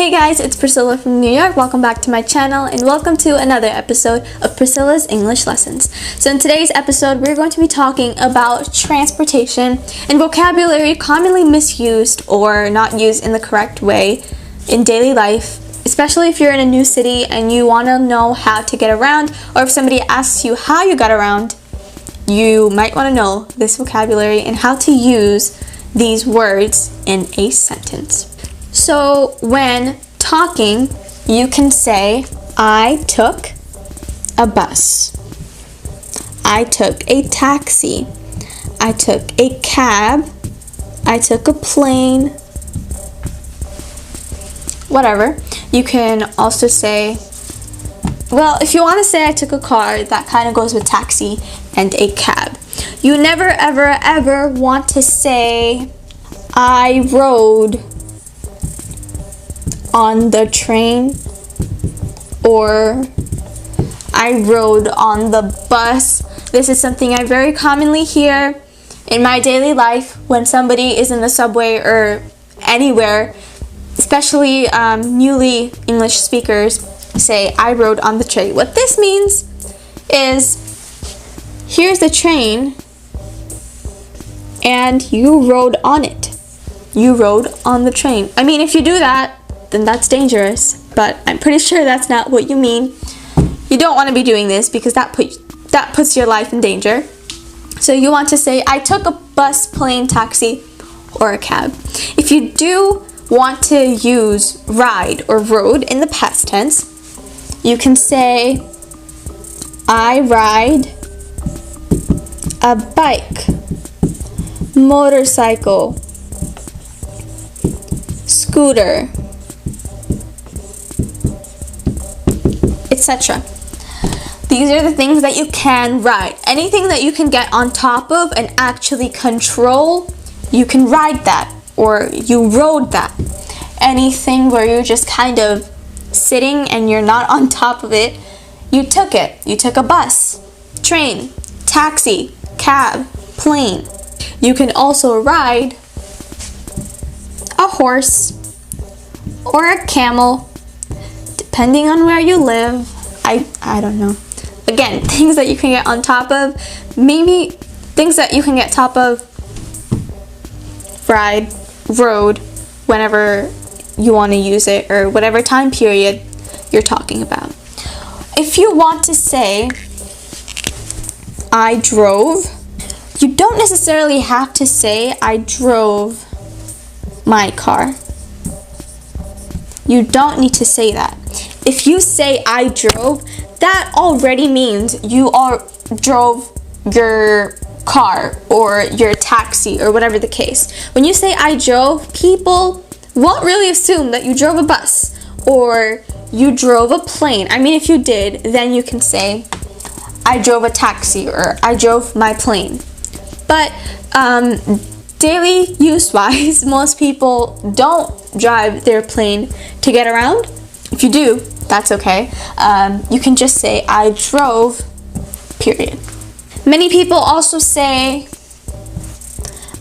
Hey guys, it's Priscilla from New York. Welcome back to my channel and welcome to another episode of Priscilla's English Lessons. So in today's episode, we're going to be talking about transportation and vocabulary commonly misused or not used in the correct way in daily life, especially if you're in a new city and you want to know how to get around, or if somebody asks you how you got around, you might want to know this vocabulary and how to use these words in a sentence. So when talking, you can say, I took a bus. I took a taxi. I took a cab. I took a plane. Whatever. You can also say, well, if you want to say I took a car, that kind of goes with taxi and a cab. You never, ever, ever want to say, I rode on the train, or I rode on the bus. This is something I very commonly hear in my daily life when somebody is in the subway or anywhere, especially newly English speakers say, I rode on the train. What this means is, here's the train and you rode on it. You rode on the train. I mean, if you do that, then that's dangerous, but I'm pretty sure that's not what you mean. You don't want to be doing this because that puts your life in danger. So you want to say, I took a bus, plane, taxi, or a cab. If you do want to use ride or rode in the past tense, you can say, I ride a bike, motorcycle, scooter, etc. These are the things that you can ride. Anything that you can get on top of and actually control, you can ride that, or you rode that. Anything where you're just kind of sitting and you're not on top of it, you took it. You took a bus, train, taxi, cab, plane. You can also ride a horse or a camel, depending on where you live. I don't know. Again, things that you can get on top of, maybe things that you can get top of, ride, road, whenever you want to use it, or whatever time period you're talking about. If you want to say, I drove, you don't necessarily have to say, I drove my car. You don't need to say that. If you say I drove, that already means you drove your car or your taxi or whatever the case. When you say I drove, people won't really assume that you drove a bus or you drove a plane. I mean, if you did, then you can say I drove a taxi or I drove my plane. But daily use-wise, most people don't drive their plane to get around. If you do, that's okay. You can just say, I drove, period. Many people also say,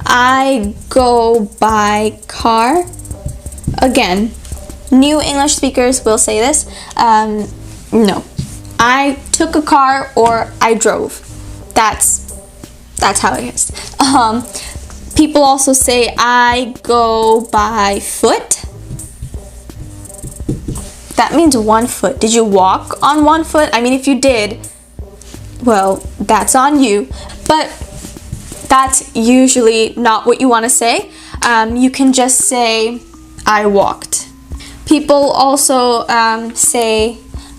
I go by car. Again, new English speakers will say this. No. I took a car or I drove. That's how it is. People also say, I go by foot. That means 1 foot. Did you walk on 1 foot? I mean, if you did, well, that's on you. But that's usually not what you want to say. You can just say, I walked. People also say,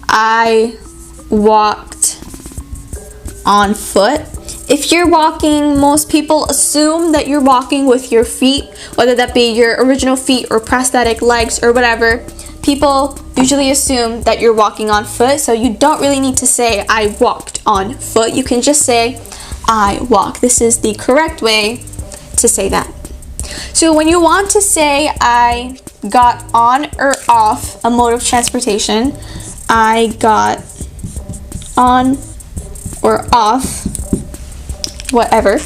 I walked on foot. If you're walking, most people assume that you're walking with your feet, whether that be your original feet or prosthetic legs or whatever. People usually assume that you're walking on foot, so you don't really need to say, I walked on foot. You can just say, I walk. This is the correct way to say that. So when you want to say, I got on or off a mode of transportation, I got on or off, whatever,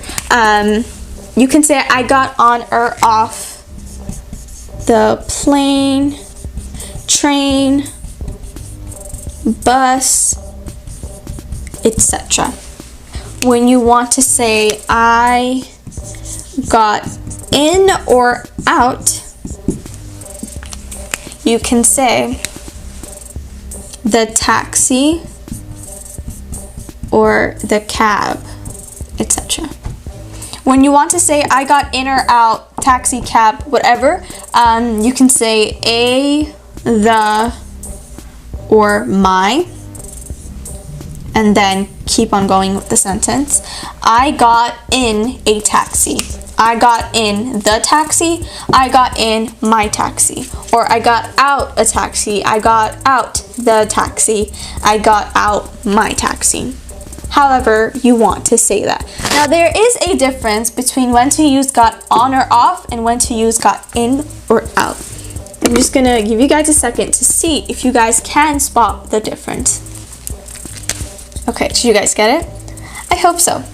you can say, I got on or off the plane, train, bus, etc. When you want to say I got in or out, you can say the taxi or the cab, etc. When you want to say I got in or out, taxi, cab, whatever, you can say a, the, or my, and then keep on going with the sentence. I got in a taxi. I got in the taxi. I got in my taxi. Or I got out a taxi. I got out the taxi. I got out my taxi. However you want to say that. Now there is a difference between when to use got on or off and when to use got in or out. I'm just gonna give you guys a second to see if you guys can spot the difference. Okay, did you guys get it? I hope so.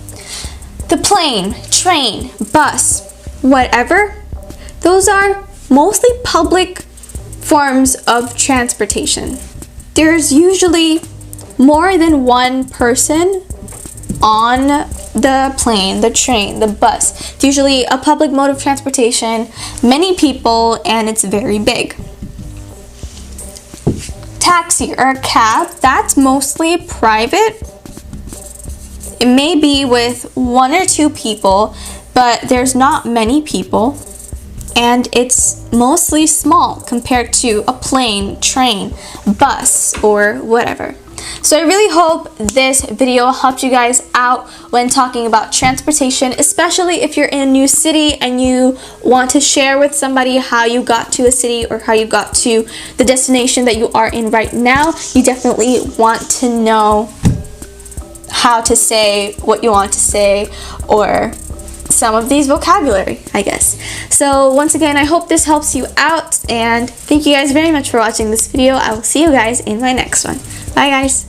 The plane, train, bus, whatever, those are mostly public forms of transportation. There's usually more than one person on the plane, the train, the bus. It's usually a public mode of transportation, many people, and it's very big. Taxi or cab, that's mostly private. It may be with one or two people, but there's not many people, and it's mostly small compared to a plane, train, bus, or whatever. So I really hope this video helped you guys out when talking about transportation, especially if you're in a new city and you want to share with somebody how you got to a city or how you got to the destination that you are in right now. You definitely want to know how to say what you want to say, or some of these vocabulary, I guess. So once again, I hope this helps you out, and thank you guys very much for watching this video. I will see you guys in my next one. Bye guys.